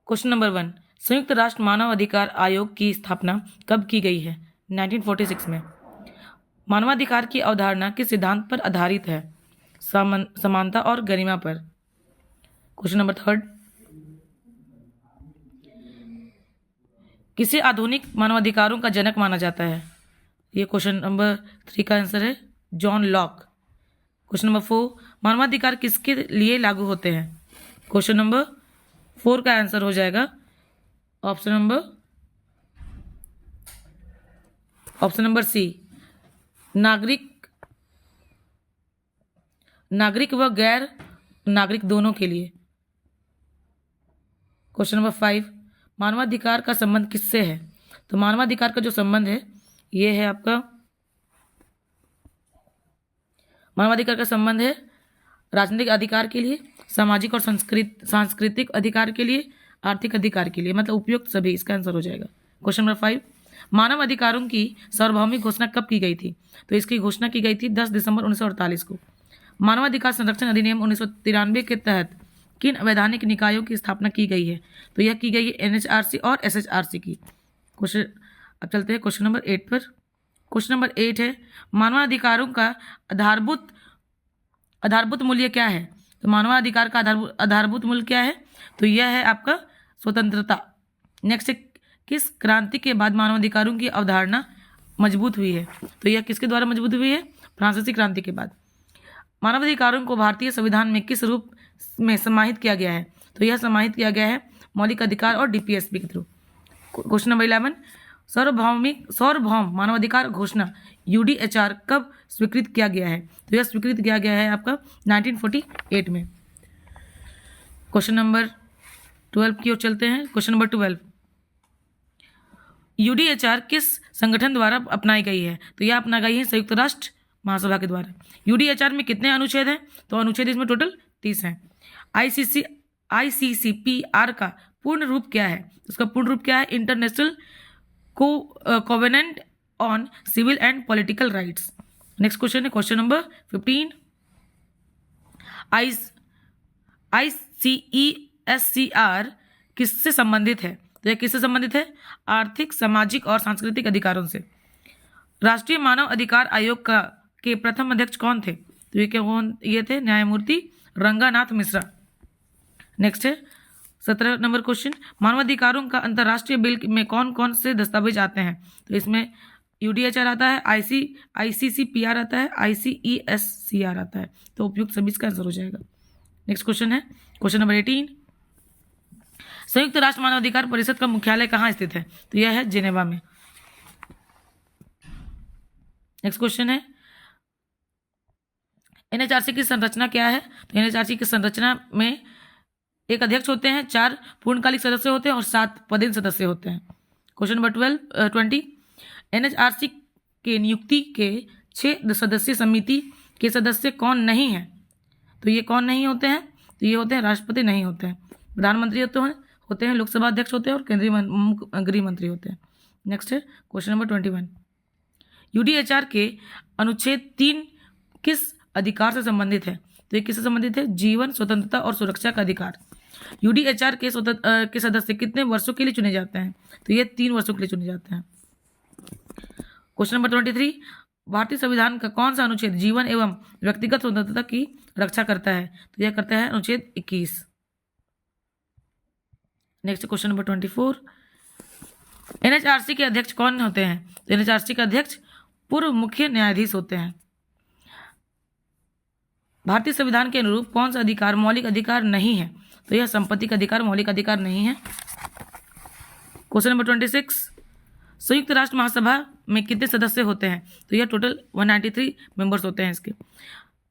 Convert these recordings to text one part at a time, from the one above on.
Question number 1, संयुक्त राष्ट्र मानव अधिकार आयोग की स्थापना कब की गई है? 1946 में। मानवाधिकार की अवधारणा किस सिद्धांत पर आधारित है? समानता और गरिमा पर। क्वेश्चन नंबर 3, किसे आधुनिक मानवाधिकारों का जनक माना जाता है? ये क्वेश्चन नंबर 3 का आंसर है जॉन लॉक। क्वेश्चन नंबर 4, मानवाधिकार किसके लिए लागू होते हैं? क्वेश्चन नंबर 4 का आंसर हो जाएगा ऑप्शन नंबर सी, नागरिक व गैर नागरिक दोनों के लिए। क्वेश्चन नंबर 5, मानवाधिकार का संबंध किससे है? तो मानवाधिकार का जो संबंध है ये है आपका, मानवाधिकार का संबंध है राजनीतिक अधिकार के लिए, सामाजिक और सांस्कृतिक अधिकार के लिए, आर्थिक अधिकार के लिए, मतलब उपयुक्त सभी। इसका आंसर हो जाएगा क्वेश्चन नंबर 5, मानव अधिकारों की सार्वभौमिक घोषणा कब की गई थी? तो इसकी घोषणा की गई थी 10 दिसंबर 1948 को। मानवाधिकार संरक्षण अधिनियम 1993 के तहत किन वैधानिक निकायों की स्थापना की गई है? तो यह की गई है NHRC और SHRC की। क्वेश्चन, अब चलते हैं क्वेश्चन नंबर 8 पर। क्वेश्चन नंबर 8 है, मानवाधिकारों का आधारभूत मूल्य क्या है? तो मानवाधिकार का आधारभूत मूल्य क्या है? तो यह है आपका स्वतंत्रता। नेक्स्ट, किस क्रांति के बाद मानवाधिकारों की अवधारणा मजबूत हुई है? तो यह किसके द्वारा मजबूत हुई है? फ्रांसीसी क्रांति के बाद। मानवाधिकारों को भारतीय संविधान में किस रूप में समाहित किया गया है? तो यह समाहित किया गया है मौलिक अधिकार और DPSP के थ्रू। क्वेश्चन नंबर 11, सार्वभौम मानवाधिकार घोषणा UDHR कब स्वीकृत किया गया है? तो यह स्वीकृत किया गया है आपका 1948 में। क्वेश्चन नंबर 12 की ओर चलते हैं। क्वेश्चन नंबर 12, UDHR किस संगठन द्वारा अपनाई गई है? तो यह अपना गई है संयुक्त राष्ट्र महासभा के द्वारा। UDHR में कितने अनुच्छेद हैं? तो अनुच्छेद इसमें टोटल 30 हैं। ICCPR का पूर्ण रूप क्या है? उसका पूर्ण रूप क्या है? International covenant on civil and political rights. Next question है क्वेश्चन नंबर 15, ICESCR किससे संबंधित है? तो यह किससे संबंधित है? आर्थिक, सामाजिक और सांस्कृतिक अधिकारों से। राष्ट्रीय मानव अधिकार आयोग के प्रथम अध्यक्ष कौन थे? तो ये थे न्यायमूर्ति रंगानाथ मिश्रा। नेक्स्ट है 17 नंबर क्वेश्चन, मानवाधिकारों का अंतर्राष्ट्रीय बिल में कौन कौन से दस्तावेज आते हैं? तो इसमें UDHR आता है, ICCPR आता है, ICESCR आता है। तो उपयुक्त सभी इसका आंसर हो जाएगा। नेक्स्ट क्वेश्चन है क्वेश्चन नंबर 18, संयुक्त राष्ट्र मानवाधिकार परिषद का मुख्यालय कहाँ स्थित है? तो यह है जिनेवा में। नेक्स्ट क्वेश्चन है NHRC की संरचना क्या है? तो NHRC की संरचना में एक अध्यक्ष होते हैं, 4 पूर्णकालिक सदस्य होते हैं और 7 पदेन सदस्य होते हैं। क्वेश्चन नंबर 20, NHRC के नियुक्ति के 6 सदस्यीय समिति के सदस्य कौन नहीं हैं? तो ये कौन नहीं होते हैं? तो ये होते हैं राष्ट्रपति नहीं होते हैं, प्रधानमंत्री होते हैं, लोकसभा अध्यक्ष होते हैं और केंद्रीय गृह मंत्री होते हैं। नेक्स्ट है क्वेश्चन नंबर 21, UDHR के अनुच्छेद 3 किस अधिकार से संबंधित है? तो ये किससे संबंधित है? जीवन, स्वतंत्रता और सुरक्षा का अधिकार। UDHR के सदस्य कितने वर्षों के लिए चुने जाते हैं? तो ये 3 वर्षों के लिए चुने जाते हैं। क्वेश्चन नंबर 23, भारतीय संविधान का कौन सा अनुच्छेद जीवन एवं व्यक्तिगत स्वतंत्रता की रक्षा करता है? तो यह करता है अनुच्छेद 21। नेक्स्ट क्वेश्चन नंबर 24, NHRC के अध्यक्ष कौन होते हैं? तो NHRC का अध्यक्ष पूर्व मुख्य न्यायाधीश होते हैं। भारतीय संविधान के अनुरूप कौन सा अधिकार मौलिक अधिकार नहीं है? तो यह संपत्ति का अधिकार मौलिक अधिकार नहीं है। क्वेश्चन नंबर 26, संयुक्त राष्ट्र महासभा में कितने सदस्य होते हैं? तो यह टोटल 193 मेंबर्स होते हैं इसके।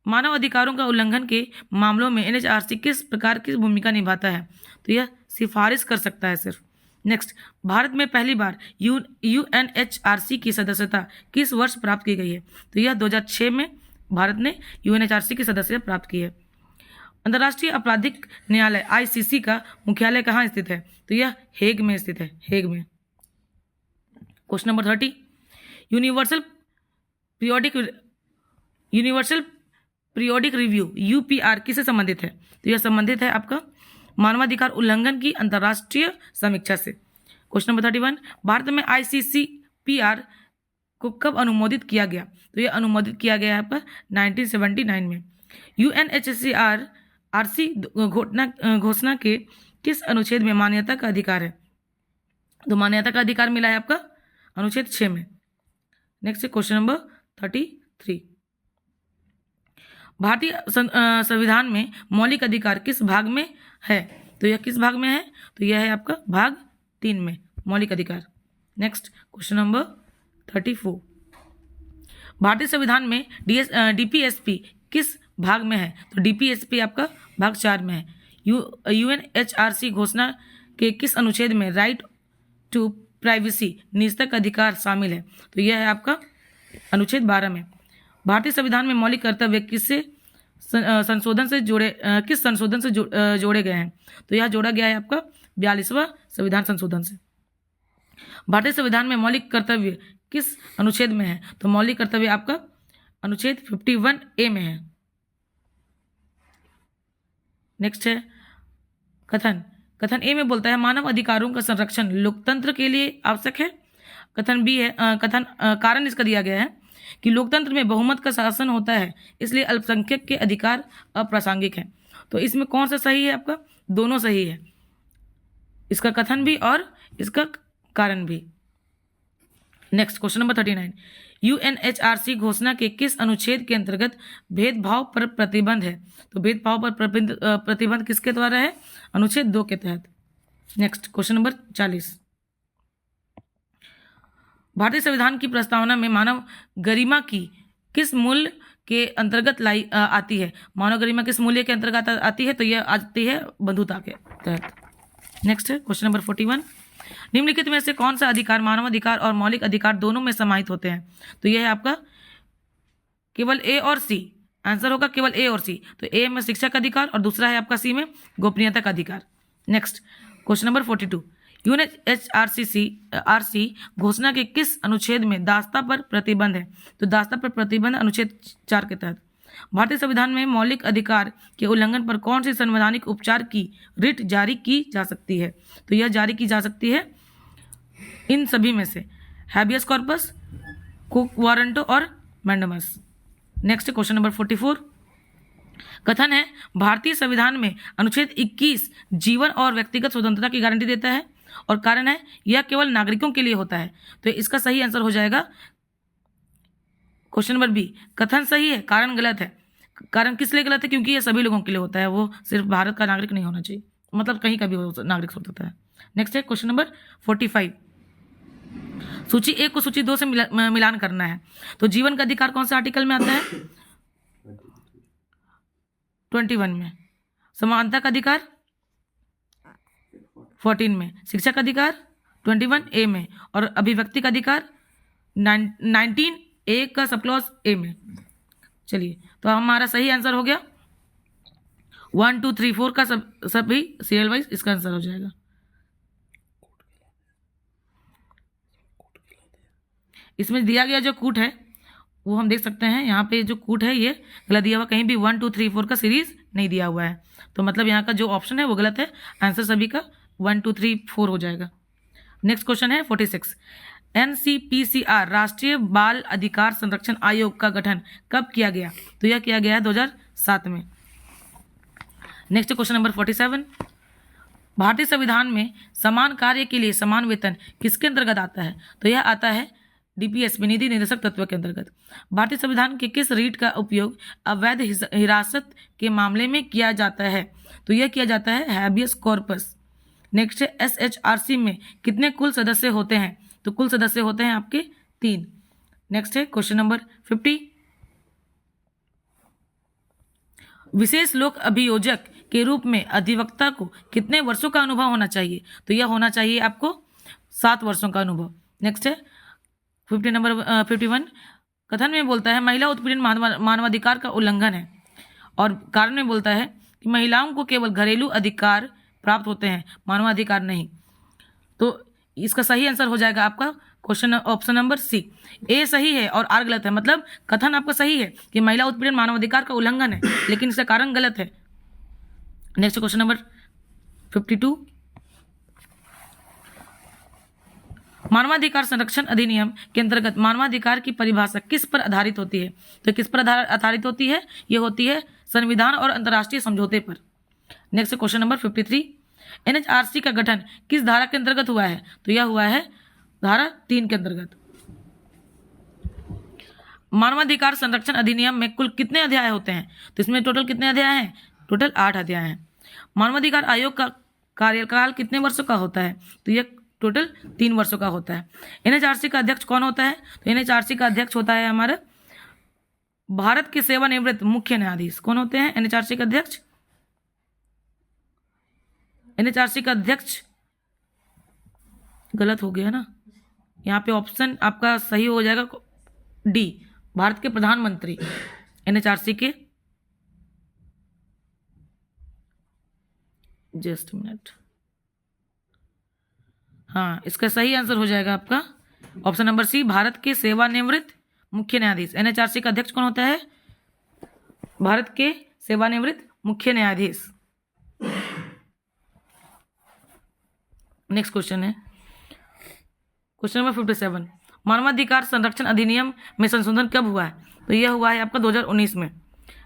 मानव अधिकारों का उल्लंघन के मामलों में NHRC किस प्रकार की भूमिका निभाता है? तो यह सिफारिश कर सकता है सिर्फ। नेक्स्ट, भारत में पहली बार UNHRC की सदस्यता किस वर्ष प्राप्त की गई है? तो यह 2006 में भारत ने UNHRC की सदस्यता प्राप्त की है। अंतर्राष्ट्रीय आपराधिक न्यायालय ICC का मुख्यालय कहाँ स्थित है? तो यह हेग में स्थित है, हेग में। Question number 30, universal periodic review UPR किससे संबंधित है? तो यह संबंधित है आपका मानवाधिकार उल्लंघन की अंतर्राष्ट्रीय समीक्षा से। क्वेश्चन नंबर 31, भारत में ICCPR को कब अनुमोदित किया गया? तो यह अनुमोदित किया गया है पर 1979 में। UNHCR RC घोषणा के किस अनुच्छेद में मान्यता का अधिकार है? तो मान्यता का अधिकार मिला है आपका अनुच्छेद 6 में। नेक्स्ट क्वेश्चन नंबर 33, भारतीय संविधान में मौलिक अधिकार किस भाग में है? तो यह किस भाग में है? तो यह है आपका भाग 3 में मौलिक अधिकार। नेक्स्ट क्वेश्चन नंबर 34, भारतीय संविधान में DPSP किस भाग में है? तो DPSP आपका भाग 4 में है। UNHRC घोषणा के किस अनुच्छेद में राइट टू प्राइवेसी निजता का अधिकार शामिल है? तो यह है आपका अनुच्छेद 12 में। भारतीय संविधान में मौलिक कर्तव्य किस संशोधन से जोड़े गए हैं? तो यह जोड़ा गया है आपका 42वां संविधान संशोधन से। भारतीय संविधान में मौलिक कर्तव्य किस अनुच्छेद में है? तो मौलिक कर्तव्य आपका अनुच्छेद 51A में है। नेक्स्ट है कथन ए में बोलता है मानव अधिकारों का संरक्षण लोकतंत्र के लिए आवश्यक है। कथन बी है कारण इसका दिया गया है कि लोकतंत्र में बहुमत का शासन होता है, इसलिए अल्पसंख्यक के अधिकार अप्रासंगिक हैं। तो इसमें कौन सा सही है आपका? दोनों सही है, इसका कथन भी और इसका कारण भी। नेक्स्ट क्वेश्चन नंबर 39, UNHRC घोषणा के किस अनुच्छेद के अंतर्गत भेदभाव पर प्रतिबंध है? तो भेदभाव पर प्रतिबंध किसके द्वारा है? अनुच्छेद 2 के तहत। नेक्स्ट क्वेश्चन नंबर 40, भारतीय संविधान की प्रस्तावना में मानव गरिमा की किस मूल्य के अंतर्गत आती है? मानव गरिमा किस मूल्य के अंतर्गत आती है? तो यह आती है बंधुता के तहत। नेक्स्ट है क्वेश्चन नंबर 41, निम्नलिखित में से कौन सा अधिकार मानवाधिकार और मौलिक अधिकार दोनों में समाहित होते हैं? तो यह है आपका केवल A और C। आंसर होगा केवल A और C। तो A में शिक्षा का अधिकार और दूसरा है आपका C में गोपनीयता का अधिकार। नेक्स्ट क्वेश्चन नंबर 42, UNHRC घोषणा के किस अनुच्छेद में दासता पर प्रतिबंध है? तो दासता पर प्रतिबंध अनुच्छेद 4 के तहत। भारतीय संविधान में मौलिक अधिकार के उल्लंघन पर कौन सी संवैधानिक उपचार की रिट जारी की जा सकती है? तो यह जारी की जा सकती है इन सभी में से हैबियस कॉर्पस, क्वो वारंटो और मैंडेमस। नेक्स्ट क्वेश्चन नंबर 44, कथन है भारतीय संविधान में अनुच्छेद 21 जीवन और व्यक्तिगत स्वतंत्रता की गारंटी देता है और कारण है यह केवल नागरिकों के लिए होता है। तो इसका सही आंसर हो जाएगा क्वेश्चन नंबर बी, कथन सही है, कारण गलत है। कारण किस लिए गलत है? क्योंकि यह सभी लोगों के लिए होता है, वो सिर्फ भारत का नागरिक नहीं होना चाहिए, मतलब कहीं का भी नागरिक हो सकता है। नेक्स्ट है क्वेश्चन नंबर 45, सूची 1 को सूची 2 से मिलान करना है। तो जीवन का अधिकार कौन सा आर्टिकल में आता है? 21 में। समानता का अधिकार 14 में। शिक्षा का अधिकार 21A में और अभिव्यक्ति का अधिकार 19A का सब क्लॉज A में। चलिए, तो हमारा सही आंसर हो गया 1 2 3 4 का सभी सीरियल वाइज इसका आंसर हो जाएगा। इसमें दिया गया जो कूट है वो हम देख सकते हैं, यहाँ पे जो कूट है ये गलत दिया हुआ, कहीं भी 1 2 3 4 का सीरीज नहीं दिया हुआ है। तो मतलब यहाँ का जो ऑप्शन है वो गलत है, आंसर सभी का 1 2 3 4 हो जाएगा। नेक्स्ट क्वेश्चन है 46, NCPCR राष्ट्रीय बाल अधिकार संरक्षण आयोग का गठन कब किया गया? तो यह किया गया है 2007 में। नेक्स्ट क्वेश्चन नंबर 47, भारतीय संविधान में समान कार्य के लिए समान वेतन किसके अंतर्गत आता है? तो यह आता है DPSP नीति निर्देशक तत्व के अंतर्गत। भारतीय संविधान के किस रीट का उपयोग अवैध हिरासत के मामले में किया जाता है? तो यह किया जाता है हैबियस कॉर्पस। नेक्स्ट है SHRC में कितने कुल सदस्य होते हैं? तो कुल सदस्य होते हैं आपके 3। नेक्स्ट है क्वेश्चन नंबर 50, विशेष लोक अभियोजक के रूप में अधिवक्ता को कितने वर्षों का अनुभव होना चाहिए? तो यह होना चाहिए आपको 7 वर्षों का अनुभव। नेक्स्ट है 51, कथन में बोलता है महिला उत्पीड़न मानवाधिकार का उल्लंघन है और कारण में बोलता है कि महिलाओं को केवल घरेलू अधिकार प्राप्त होते हैं, मानवाधिकार नहीं। तो इसका सही आंसर हो जाएगा आपका question option number C। A सही है और R गलत है, मतलब कथन आपका सही है कि महिला उत्पीड़न मानवाधिकार का उल्लंघन है, लेकिन इसका कारण गलत है। नेक्स्ट क्वेश्चन नंबर 52, मानवाधिकार संरक्षण अधिनियम के अंतर्गत मानवाधिकार की परिभाषा किस पर आधारित होती है? तो किस पर आधारित होती है? ये होती है संविधान और अंतर्राष्ट्रीय समझौते पर। नेक्स्ट क्वेश्चन नंबर 53, एनएचआरसी का गठन किस धारा के अंतर्गत हुआ है? तो यह हुआ है धारा 3 के अंतर्गत। मानवाधिकार संरक्षण अधिनियम में कुल कितने अध्याय होते हैं? तो इसमें टोटल कितने अध्याय हैं? टोटल 8 अध्याय हैं। मानवाधिकार आयोग का कार्यकाल कितने वर्षों का होता है? तो यह टोटल 3 वर्षों का होता है। एनएचआरसी का अध्यक्ष कौन होता है? तो एनएचआरसी का अध्यक्ष होता है हमारा भारत के सेवानिवृत्त मुख्य न्यायाधीश। कौन होते हैं एनएचआरसी का अध्यक्ष? एनएचआरसी का अध्यक्ष गलत हो गया ना, यहाँ पे ऑप्शन आपका सही हो जाएगा डी, भारत के प्रधानमंत्री एनएचआरसी के। जस्ट मिनट, हाँ इसका सही आंसर हो जाएगा आपका ऑप्शन नंबर सी, भारत के सेवानिवृत्त मुख्य न्यायाधीश। एनएचआरसी का अध्यक्ष कौन होता है? भारत के सेवानिवृत्त मुख्य न्यायाधीश। नेक्स्ट क्वेश्चन है क्वेश्चन नंबर 57, मानवाधिकार संरक्षण अधिनियम में संशोधन कब हुआ है? तो यह हुआ है आपका 2019 में।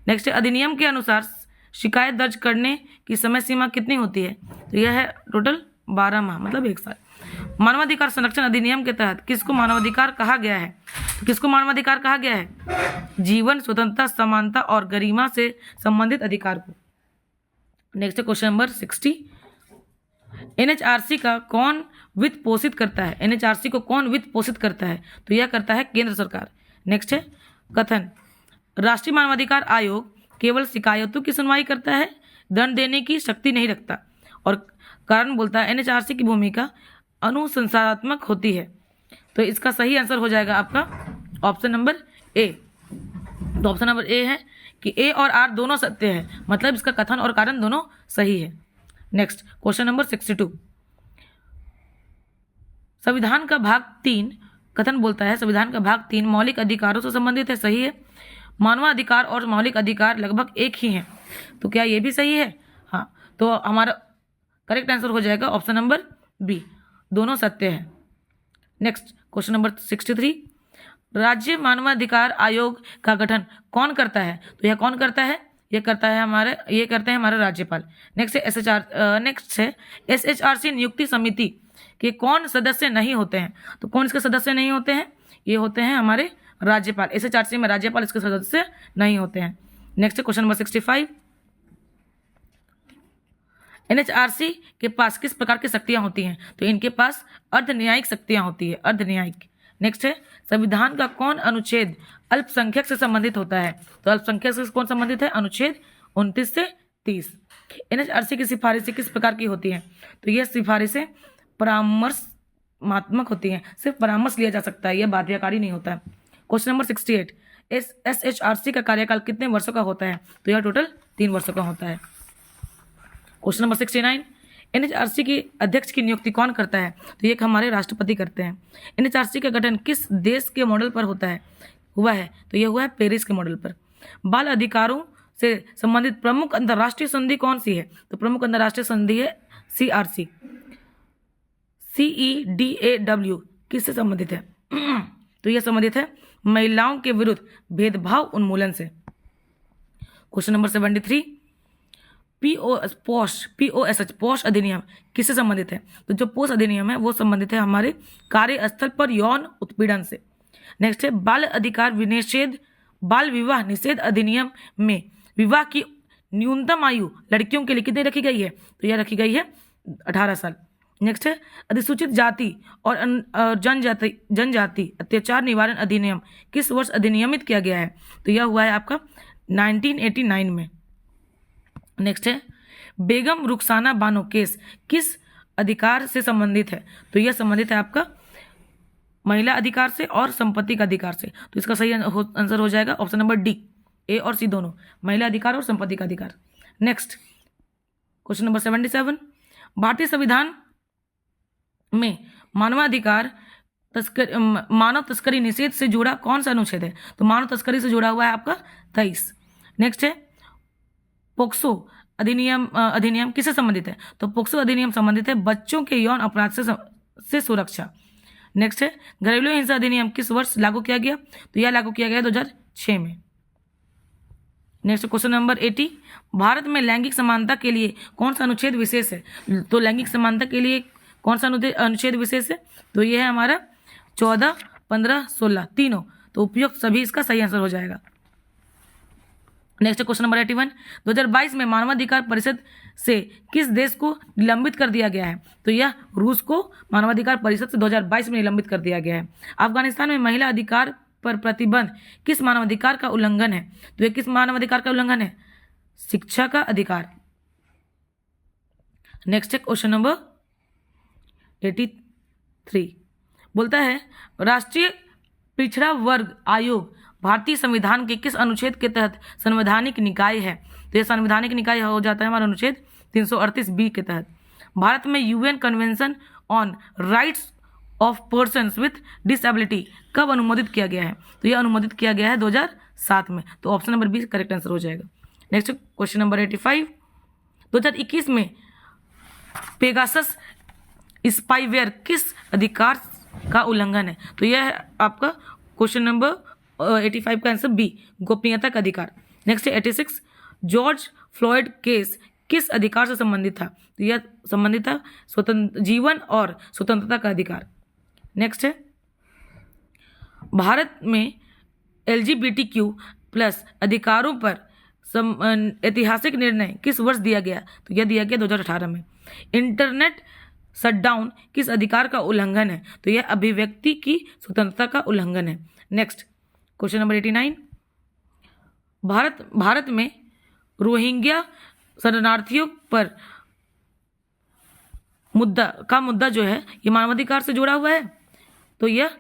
नेक्स्ट है, अधिनियम के अनुसार शिकायत दर्ज करने की समय सीमा कितनी होती है? तो यह है टोटल 12 माह, मतलब 1 साल। मानवाधिकार संरक्षण अधिनियम के तहत किसको मानवाधिकार कहा गया है? तो किसको मानवाधिकार कहा गया है? जीवन, स्वतंत्रता, समानता और गरिमा से संबंधित अधिकार को। नेक्स्ट क्वेश्चन नंबर 60, एनएचआरसी का कौन वित्त पोषित करता है? एनएचआरसी को कौन वित्त पोषित करता है? तो यह करता है केंद्र सरकार। नेक्स्ट है कथन, राष्ट्रीय मानवाधिकार आयोग केवल शिकायतों की सुनवाई करता है, दंड देने की शक्ति नहीं रखता। और कारण बोलता है एनएचआरसी की भूमिका अनुशंसात्मक होती है। तो इसका सही आंसर हो जाएगा आपका ऑप्शन नंबर ए। तो ऑप्शन नंबर ए है कि ए और आर दोनों सत्य है, मतलब इसका कथन और कारण दोनों सही है। नेक्स्ट क्वेश्चन नंबर 62, संविधान का भाग 3 कथन बोलता है संविधान का भाग 3 मौलिक अधिकारों से संबंधित है। सही है। मानवाधिकार और मौलिक अधिकार लगभग एक ही हैं, तो क्या ये भी सही है? हाँ, तो हमारा करेक्ट आंसर हो जाएगा ऑप्शन नंबर बी, दोनों सत्य है। नेक्स्ट क्वेश्चन नंबर 63, राज्य मानवाधिकार आयोग का गठन कौन करता है? तो यह कौन करता है? ये करते हैं हमारे राज्यपाल। नेक्स्ट है एसएचआरसी नियुक्ति समिति के कौन सदस्य नहीं होते हैं? तो कौन इसके सदस्य नहीं होते हैं? ये होते हैं हमारे राज्यपाल। एसएचआरसी में राज्यपाल इसके सदस्य नहीं होते हैं। नेक्स्ट क्वेश्चन नंबर 65, एनएचआरसी के पास किस प्रकार की शक्तियां होती हैं? तो इनके पास अर्ध न्यायिक शक्तियां होती है, अर्ध न्यायिक। नेक्स्ट है, संविधान का कौन अनुच्छेद अल्पसंख्यक से संबंधित होता है? तो अल्पसंख्यक से कौन संबंधित है? अनुच्छेद 29 से 30। एनएचआरसी की सिफारिशें किस प्रकार की होती हैं? तो यह सिफारिशें परामर्शात्मक होती हैं, सिर्फ परामर्श लिया जा सकता है, यह बाध्यकारी नहीं होता है। क्वेश्चन नंबर 68, एसएचआरसी का कार्यकाल कितने वर्षों का होता है? तो यह टोटल 3 वर्षों का होता है। क्वेश्चन नंबर 69, एनएचआरसी के अध्यक्ष की नियुक्ति कौन करता है? तो ये हमारे राष्ट्रपति करते हैं। एनएचआरसी का गठन किस देश के मॉडल पर हुआ है? तो यह हुआ है पेरिस के मॉडल पर। बाल अधिकारों से संबंधित प्रमुख अंतर्राष्ट्रीय संधि कौन सी है? तो प्रमुख अंतर्राष्ट्रीय संधि है CRC। CEDAW किससे संबंधित है? तो यह संबंधित है महिलाओं के विरुद्ध भेदभाव उन्मूलन से। क्वेश्चन नंबर 73, पोश अधिनियम किससे संबंधित है? तो जो पोश अधिनियम है वो संबंधित है हमारे कार्यस्थल पर यौन उत्पीड़न से। नेक्स्ट है, बाल विवाह निषेध अधिनियम में विवाह की न्यूनतम आयु लड़कियों के लिए कितनी रखी गई है? तो यह रखी गई है 18 साल। नेक्स्ट है, अधिसूचित जाति और जनजाति अत्याचार निवारण अधिनियम किस वर्ष अधिनियमित किया गया है? तो यह हुआ है आपका 1989 में। नेक्स्ट है, बेगम रुखसाना बानो केस किस अधिकार से संबंधित है? तो यह संबंधित है आपका महिला अधिकार से और संपत्ति का अधिकार से। तो इसका सही आंसर हो जाएगा ऑप्शन नंबर डी, ए और सी दोनों, महिला अधिकार और संपत्ति का अधिकार। नेक्स्ट क्वेश्चन नंबर 77, भारतीय संविधान में मानव तस्करी निषेध से जुड़ा कौन सा अनुच्छेद है? तो मानव तस्करी से जुड़ा हुआ है आपका 23। नेक्स्ट है, पोक्सो अधिनियम किससे संबंधित है? तो पोक्सो अधिनियम संबंधित है बच्चों के यौन अपराध से सुरक्षा। नेक्स्ट है घरेलू हिंसा अधिनियम किस वर्ष लागू किया गया? तो यह लागू किया गया 2006 में। नेक्स्ट क्वेश्चन नंबर 80, भारत में लैंगिक समानता के लिए कौन सा अनुच्छेद विशेष है? तो लैंगिक समानता के लिए कौन सा अनुच्छेद विशेष है? तो यह है हमारा 14, 15, 16 तीनों। तो उपयुक्त सभी इसका सही आंसर हो जाएगा। नेक्स्ट क्वेश्चन नंबर 81, 2022 में मानवाधिकार परिषद से किस देश को निलंबित कर दिया गया है? तो यह रूस को मानवाधिकार परिषद से 2022 में निलंबित कर दिया गया है। अफगानिस्तान में महिला अधिकार पर प्रतिबंध किस मानवाधिकार का उल्लंघन है? तो यह किस मानवाधिकार का उल्लंघन है? शिक्षा का अधिकार। नेक्स्ट है क्वेश्चन नंबर 83, बोलता है राष्ट्रीय पिछड़ा वर्ग आयोग भारतीय संविधान के किस अनुच्छेद के तहत संवैधानिक निकाय है? तो यह संवैधानिक निकाय हो जाता है हमारा अनुच्छेद 338 के तहत। भारत में UN convention on rights of persons with disability कब अनुमोदित किया गया है? तो यह अनुमोदित किया गया है 2007 में। तो option number B correct answer हो जाएगा। नेक्स्ट क्वेश्चन नंबर 85, 2021 में पेगासस स्पाईवेयर किस अधिकार का उल्लंघन है? तो यह है आपका क्वेश्चन नंबर 85 का आंसर बी, गोपनीयता का अधिकार। नेक्स्ट है 86, जॉर्ज फ्लॉयड केस किस अधिकार से संबंधित था? तो यह संबंधित था जीवन और स्वतंत्रता का अधिकार। नेक्स्ट है भारत में LGBTQ+ अधिकारों पर ऐतिहासिक निर्णय किस वर्ष दिया गया? तो यह दिया गया 2018 में। इंटरनेट शटडाउन किस अधिकार का उल्लंघन है? तो यह अभिव्यक्ति की स्वतंत्रता का उल्लंघन है। नेक्स्ट क्वेश्चन नंबर 89, भारत में रोहिंग्या शरणार्थियों पर मुद्दा जो है ये मानवाधिकार से जुड़ा हुआ है? तो यह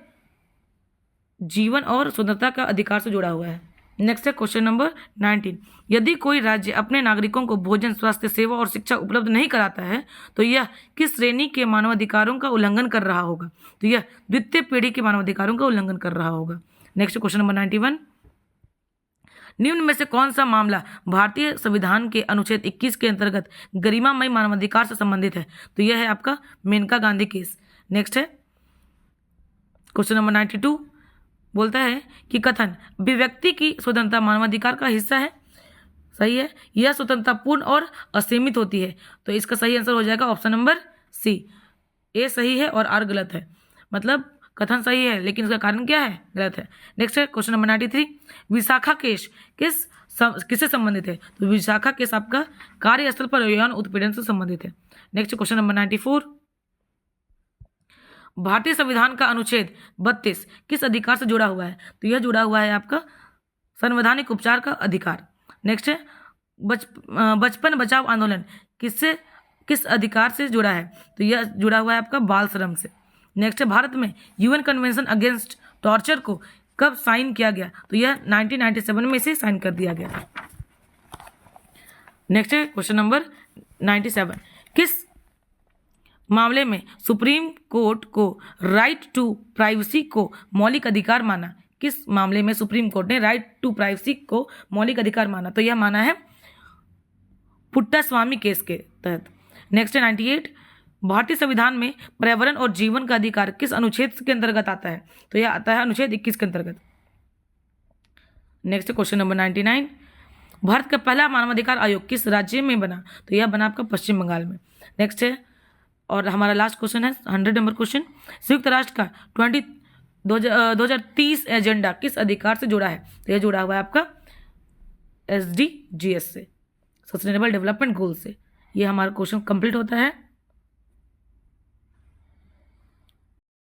जीवन और स्वतंत्रता का अधिकार से जुड़ा हुआ है। नेक्स्ट है क्वेश्चन नंबर 19, यदि कोई राज्य अपने नागरिकों को भोजन, स्वास्थ्य सेवा और शिक्षा उपलब्ध नहीं कराता है तो यह किस श्रेणी के मानवाधिकारों का उल्लंघन कर रहा होगा? तो यह द्वितीय पीढ़ी के मानवाधिकारों का उल्लंघन कर रहा होगा। नेक्स्ट क्वेश्चन नंबर 91, निम्न में से कौन सा मामला भारतीय संविधान के अनुच्छेद 21 के अंतर्गत गरिमामय मानवाधिकार से संबंधित है? तो यह है आपका मेनका गांधी केस। नेक्स्ट है क्वेश्चन नंबर 92, बोलता है कि कथन अभिव्यक्ति की स्वतंत्रता मानवाधिकार का हिस्सा है। सही है, यह स्वतंत्रता पूर्ण और असीमित होती है। तो इसका सही आंसर हो जाएगा ऑप्शन नंबर सी, ए सही है और आर गलत है। मतलब कथन सही है लेकिन इसका कारण क्या है? गलत है। नेक्स्ट है क्वेश्चन नंबर 93, विशाखा केस किससे संबंधित है? तो विशाखा केस आपका कार्यस्थल पर यौन उत्पीड़न से संबंधित है। नेक्स्ट क्वेश्चन नंबर 94, भारतीय संविधान का अनुच्छेद 32 किस अधिकार से जुड़ा हुआ है? तो यह जुड़ा हुआ है आपका संवैधानिक उपचार का अधिकार। नेक्स्ट है बचपन बचाओ आंदोलन किस अधिकार से जुड़ा है? तो यह जुड़ा हुआ है आपका बाल श्रम से। नेक्स्ट है भारत में यूएन कन्वेंशन अगेंस्ट टॉर्चर को कब साइन किया गया? तो यह 1997 में से साइन कर दिया गया। नेक्स्ट है क्वेश्चन नंबर 97, किस मामले में सुप्रीम कोर्ट को राइट टू प्राइवेसी को मौलिक अधिकार माना? किस मामले में सुप्रीम कोर्ट ने राइट टू प्राइवेसी को मौलिक अधिकार माना? तो यह माना है पुट्टास्वामी केस के तहत। नेक्स्ट है 98, भारतीय संविधान में पर्यावरण और जीवन का अधिकार किस अनुच्छेद के अंतर्गत आता है? तो यह आता है अनुच्छेद 21 के अंतर्गत। नेक्स्ट क्वेश्चन नंबर 99, भारत का पहला मानवाधिकार आयोग किस राज्य में बना? तो यह बना आपका पश्चिम बंगाल में। नेक्स्ट है और हमारा लास्ट क्वेश्चन है 100 नंबर क्वेश्चन, संयुक्त राष्ट्र का 2030 एजेंडा किस अधिकार से जुड़ा है? तो यह जुड़ा हुआ है आपका SDGs से, सस्टेनेबल डेवलपमेंट गोल से। ये हमारा क्वेश्चन कंप्लीट होता है।